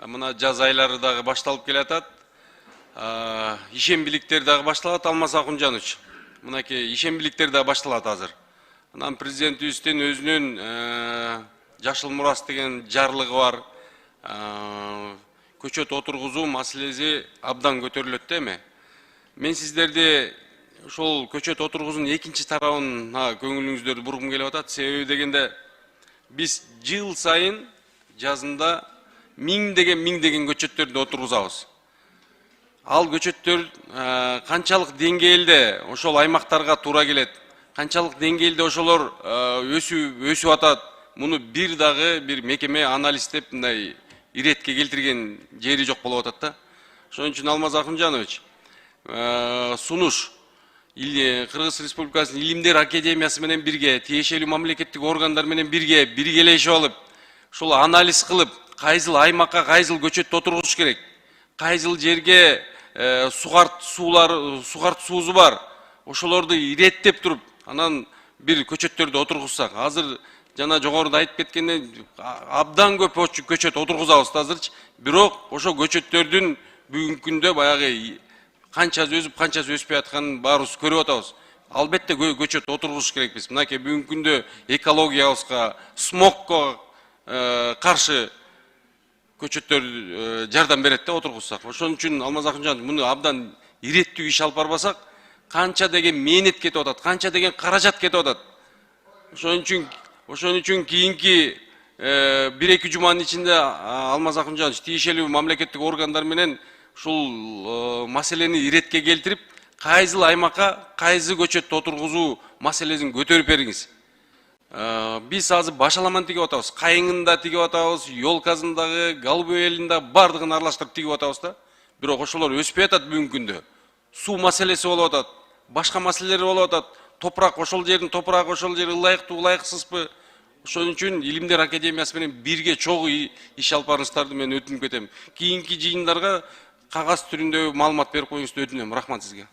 мына жаз айлары дагы башталып келатат. Ишембиликтер дагы башталат, Алмаз Акунжанович. Мынакей ишембиликтер дагы башталат азыр. Анан президентибиздин өзүнүн жашыл мурас деген жарлыгы бар. Көчөт отургузуу маселеси абдан көтөрүлөт да эми. Мен сиздерди ошол көчөт отургузуунун экинчи тарабына көңүлүңүздөрдү бургум келип атат. Себеби дегенде биз жыл сайын жазында миңдеген көчөттөрдү отургузабыз. Ал көчөттөр канчалык деңгээлде ошол аймактарга туура келет, канчалык деңгээлде ошолор өсүп атат, муну бир дагы бир мекеме анализдеп мындай иретке келтирген жери жок болуп атат да. Ошон үчүн Алмаз Акунжанович, сунуш Кыргыз Республикасынын Илимдер Академиясы менен бирге, тиешелүү мамлекеттик органдар менен биргелешип алып, ошол анализ кылып, кайсыл аймакка кайсыл көчөт отургузуш керек, кайсыл жерге сугартуу суузу бар, ошолорду иреттеп туруп, анан бир көчөттөрдү отургузсак. Азыр жана жогоруда айтып кеткендей абдан көп көчөт отургузабыз азырчы, бирок ошо көчөттөрдүн бүгүнкү күндө баягы канчасы өсүп, канчасы өспөй атканын баарыбыз көрүп атабыз. Албетте көчөт отургузуш керекпиз. Мынакей бүгүнкү күндө экологиябызга, смогко каршы көчөттөр жардам берет да отургузсак. Ошон үчүн Алмаз Акунжанович, муну абдан иреттүү иш алып барбасак, канча деген мээнет кетип атат, канча деген каражат кетип атат. Ошон үчүн кийинки 1-2 жуманын ичинде Алмаз Акунжанович тиешелүү мамлекеттик органдар менен ушул маселени иретке келтирип, кайсыл аймакка кайсы көчөт отургузуу маселесин көтөрүп бериңиз. Биз азыр башаламан тигип атабыз, кайыңында тигип атабыз, ёлкасындагы, голубой элинде бардыгын аралаштырып тигип атабыз да. Бирок ошолор өспөй атат бүгүнкү күндө. Суу маселеси болуп атат, башка маселелер болуп атат. Топурак, ошол жердин топурагы ошол жер ылайыктуу, ылайыксызбы? Ошон үчүн Илимдер Академиясы менен бирге чогуу иш алып барыңыздарды мен өтүнүп кетем. Кийинки жыйындарга кагаз түрүндө маалымат берип коюңузду өтүнөм. Рахмат сизге.